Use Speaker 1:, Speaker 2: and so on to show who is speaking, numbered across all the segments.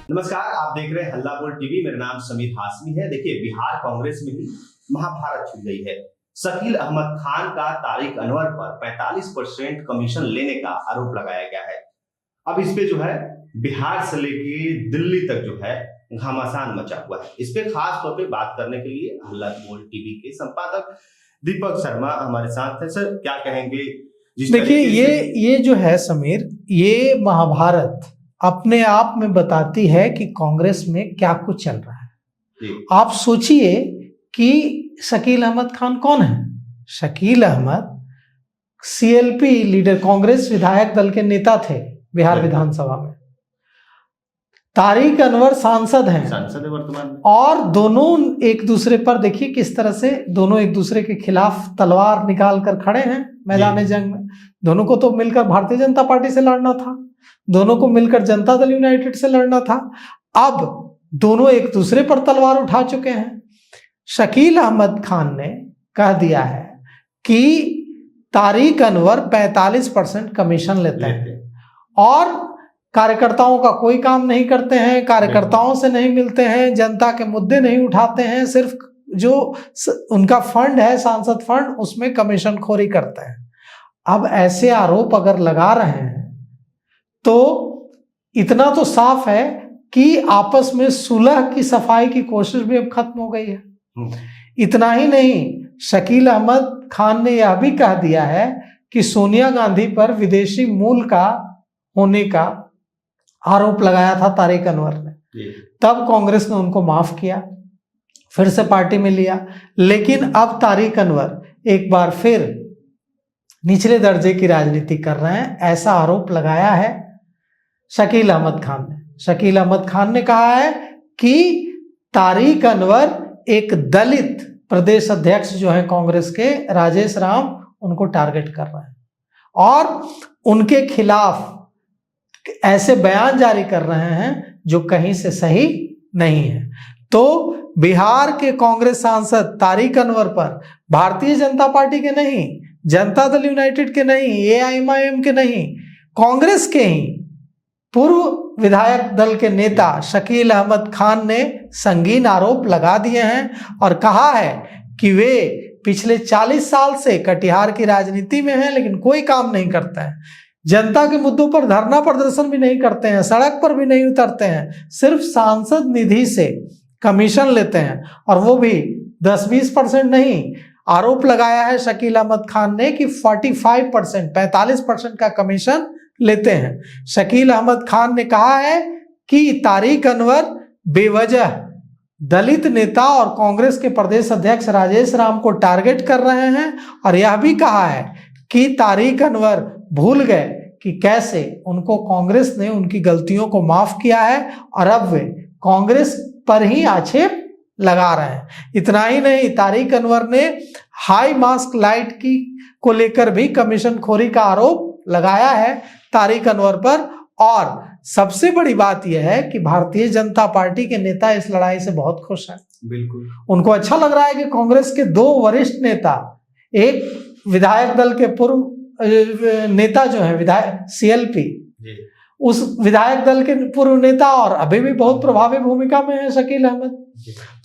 Speaker 1: नमस्कार, आप देख रहे हैं हल्ला बोल टीवी। मेरा नाम समीर हाशमी है। देखिए, बिहार कांग्रेस में ही महाभारत छिड़ गई है। शकील अहमद खान का तारिक अनवर पर 45% कमीशन लेने का आरोप लगाया गया है। अब इस पे जो है बिहार से लेके दिल्ली तक जो है घमासान मचा हुआ है। इस पे खास तौर पे बात करने के लिए हल्ला बोल टीवी के संपादक दीपक शर्मा हमारे साथ है। सर, क्या कहेंगे?
Speaker 2: देखिए, ये जो है समीर, ये महाभारत अपने आप में बताती है कि कांग्रेस में क्या कुछ चल रहा है। आप सोचिए कि शकील अहमद खान कौन है। शकील अहमद सीएलपी लीडर, कांग्रेस विधायक दल के नेता थे बिहार विधानसभा में। तारिक अनवर सांसद हैं
Speaker 1: वर्तमान में,
Speaker 2: और दोनों एक दूसरे पर, देखिए किस तरह से दोनों एक दूसरे के खिलाफ तलवार निकाल कर खड़े हैं मैदान जंग में। दोनों को तो मिलकर भारतीय जनता पार्टी से लड़ना था, दोनों को मिलकर जनता दल यूनाइटेड से लड़ना था। अब दोनों एक दूसरे पर तलवार उठा चुके हैं। शकील अहमद खान ने कह दिया है कि तारिक अनवर 45% कमीशन लेते हैं और कार्यकर्ताओं का कोई काम नहीं करते हैं, कार्यकर्ताओं से नहीं मिलते हैं, जनता के मुद्दे नहीं उठाते हैं, सिर्फ जो उनका फंड है सांसद फंड उसमें कमीशन खोरी करते हैं। अब ऐसे आरोप अगर लगा रहे हैं तो इतना तो साफ है कि आपस में सुलह की सफाई की कोशिश भी अब खत्म हो गई है। इतना ही नहीं, शकील अहमद खान ने यह भी कह दिया है कि सोनिया गांधी पर विदेशी मूल का होने का आरोप लगाया था तारिक अनवर ने। तब कांग्रेस ने उनको माफ किया, फिर से पार्टी में लिया। लेकिन अब तारिक अनवर एक बार फिर निचले दर्जे की राजनीति कर रहे हैं, ऐसा आरोप लगाया है शकील अहमद खान ने। शकील अहमद खान ने कहा है कि तारिक अनवर एक दलित प्रदेश अध्यक्ष जो है कांग्रेस के, राजेश राम, उनको टारगेट कर रहे हैं और उनके खिलाफ ऐसे बयान जारी कर रहे हैं जो कहीं से सही नहीं है। तो बिहार के कांग्रेस सांसद तारिक अनवर पर भारतीय जनता पार्टी के नहीं, जनता दल यूनाइटेड के नहीं, एआईएमआईएम के नहीं, कांग्रेस के ही पूर्व विधायक दल के नेता शकील अहमद खान ने संगीन आरोप लगा दिए हैं और कहा है कि वे पिछले 40 साल से कटिहार की राजनीति में हैं लेकिन कोई काम नहीं करते हैं, जनता के मुद्दों पर धरना प्रदर्शन भी नहीं करते हैं, सड़क पर भी नहीं उतरते हैं, सिर्फ सांसद निधि से कमीशन लेते हैं और वो भी 10-20% नहीं। आरोप लगाया है शकील अहमद खान ने कि 45% का कमीशन लेते हैं। शकील अहमद खान ने कहा है कि तारिक अनवर बेवजह दलित नेता और कांग्रेस के प्रदेश अध्यक्ष राजेश राम को टारगेट कर रहे हैं और यह भी कहा है कि तारिक अनवर भूल गए कि कैसे उनको कांग्रेस ने उनकी गलतियों को माफ किया है और अब वे कांग्रेस पर ही आक्षेप लगा रहे हैं। इतना ही नहीं, तारिक अनवर ने हाई मास्क लाइट की को लेकर भी कमीशन खोरी का आरोप लगाया है तारिक अनवर पर। और सबसे बड़ी बात यह है कि भारतीय जनता पार्टी के नेता इस लड़ाई से बहुत खुश हैं।
Speaker 1: बिल्कुल, उनको
Speaker 2: उनको अच्छा लग रहा है कि कांग्रेस के 2 वरिष्ठ नेता, एक विधायक दल के पूर्व नेता जो है विधायक सीएलपी, उस विधायक दल के पूर्व नेता और अभी भी बहुत प्रभावी भूमिका में है शकील अहमद।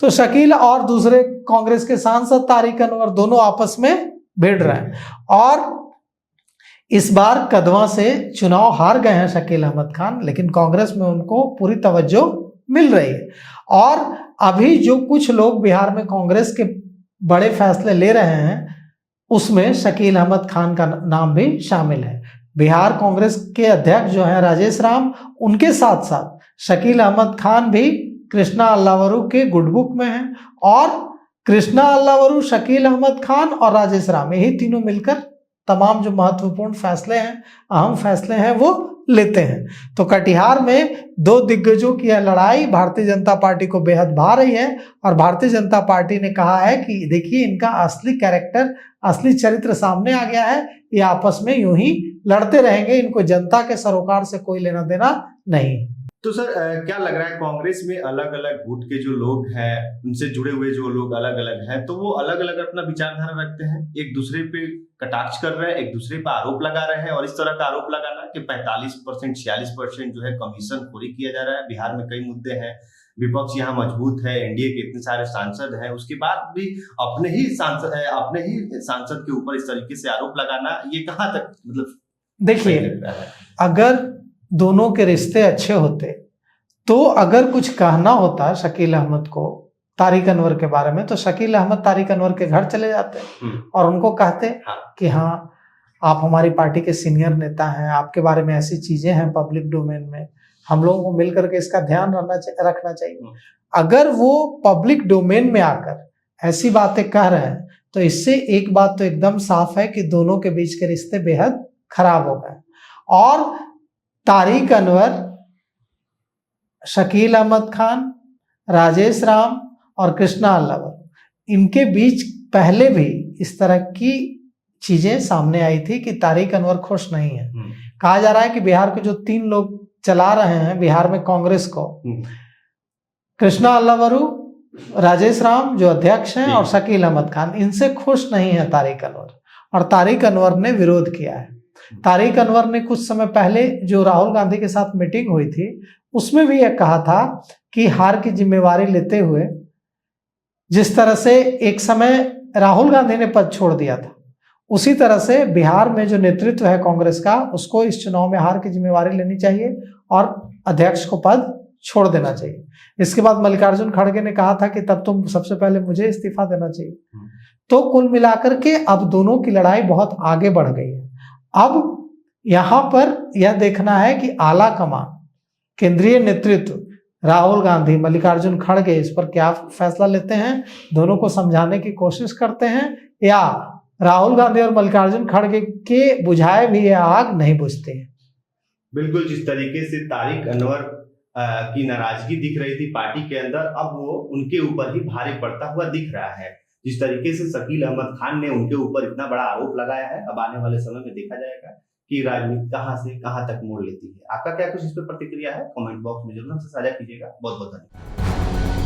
Speaker 2: तो शकील और दूसरे कांग्रेस के सांसद तारिक अनवर दोनों आपस में भिड़ रहे हैं और इस बार कदवा से चुनाव हार गए हैं शकील अहमद खान, लेकिन कांग्रेस में उनको पूरी तवज्जो मिल रही है। और अभी जो कुछ लोग बिहार में कांग्रेस के बड़े फैसले ले रहे हैं उसमें शकील अहमद खान का नाम भी शामिल है। बिहार कांग्रेस के अध्यक्ष जो है राजेश राम, उनके साथ साथ शकील अहमद खान भी कृष्णा अल्लावरू के गुड बुक में हैं और कृष्णा अल्लावरू, शकील अहमद खान और राजेश राम, यही तीनों मिलकर तमाम जो महत्वपूर्ण फैसले हैं, अहम फैसले हैं, वो लेते हैं। तो कटिहार में 2 दिग्गजों की यह लड़ाई भारतीय जनता पार्टी को बेहद भा रही है और भारतीय जनता पार्टी ने कहा है कि देखिए, इनका असली कैरेक्टर, असली चरित्र सामने आ गया है, ये आपस में यूं ही लड़ते रहेंगे, इनको जनता के सरोकार से कोई लेना देना नहीं।
Speaker 1: तो सर क्या लग रहा है कांग्रेस में अलग अलग गुट के जो लोग हैं, उनसे जुड़े हुए जो लोग अलग अलग हैं, तो वो अलग अलग अपना विचारधारा रखते हैं, एक दूसरे पे कटाक्ष कर रहे हैं, एक दूसरे पे आरोप लगा रहे हैं। और इस तरह का आरोप लगाना कि 45% 46% जो है कमीशन खोरी किया जा रहा है। बिहार में कई मुद्दे हैं, विपक्ष यहाँ मजबूत है, एनडीए के इतने सारे सांसद हैं, उसके बाद भी अपने ही सांसद के ऊपर इस तरीके से आरोप लगाना, ये कहाँ तक मतलब
Speaker 2: देखिए, अगर दोनों के रिश्ते अच्छे होते तो अगर कुछ कहना होता शकील अहमद को तारिक अनवर के बारे में, तो शकील अहमद तारिक अनवर के घर चले जाते और उनको कहते कि हाँ, आप हमारी पार्टी के सीनियर नेता हैं, आपके बारे में ऐसी चीजें हैं पब्लिक डोमेन में, हम लोगों को मिलकर के इसका ध्यान रखना चाहिए। अगर वो पब्लिक डोमेन में आकर ऐसी बातें कह रहे हैं तो इससे एक बात तो एकदम साफ है कि दोनों के बीच के रिश्ते बेहद खराब हो गए। और तारिक अनवर, शकील अहमद खान, राजेश राम और कृष्णा अल्लावर, इनके बीच पहले भी इस तरह की चीजें सामने आई थी कि तारिक अनवर खुश नहीं है। कहा जा रहा है कि बिहार के जो 3 लोग चला रहे हैं बिहार में कांग्रेस को, कृष्णा अल्लावरू, राजेश राम जो अध्यक्ष हैं और शकील अहमद खान, इनसे खुश नहीं है तारिक अनवर। और तारिक अनवर ने विरोध किया है। तारिक अनवर ने कुछ समय पहले जो राहुल गांधी के साथ मीटिंग हुई थी उसमें भी यह कहा था कि हार की जिम्मेवारी लेते हुए, जिस तरह से एक समय राहुल गांधी ने पद छोड़ दिया था, उसी तरह से बिहार में जो नेतृत्व है कांग्रेस का, उसको इस चुनाव में हार की जिम्मेवारी लेनी चाहिए और अध्यक्ष को पद छोड़ देना चाहिए। इसके बाद मल्लिकार्जुन खड़गे ने कहा था कि तब तो सबसे पहले मुझे इस्तीफा देना चाहिए। तो कुल मिलाकर के अब दोनों की लड़ाई बहुत आगे बढ़ गई है। अब यहां पर यह देखना है कि आला कमान, केंद्रीय नेतृत्व, राहुल गांधी, मल्लिकार्जुन खड़गे इस पर क्या फैसला लेते हैं, दोनों को समझाने की कोशिश करते हैं, या राहुल गांधी और मल्लिकार्जुन खड़गे के बुझाए भी यह आग नहीं बुझते हैं।
Speaker 1: बिल्कुल, जिस तरीके से तारिक अनवर की नाराजगी दिख रही थी पार्टी के अंदर, अब वो उनके ऊपर ही भारी पड़ता हुआ दिख रहा है। जिस तरीके से शकील अहमद खान ने उनके ऊपर इतना बड़ा आरोप लगाया है, अब आने वाले समय में देखा जाएगा कि राजनीति कहां से कहां तक मोड़ लेती है। आपका क्या कुछ इस पर प्रतिक्रिया है? कमेंट बॉक्स में जरूर हमसे साझा कीजिएगा। बहुत बहुत धन्यवाद।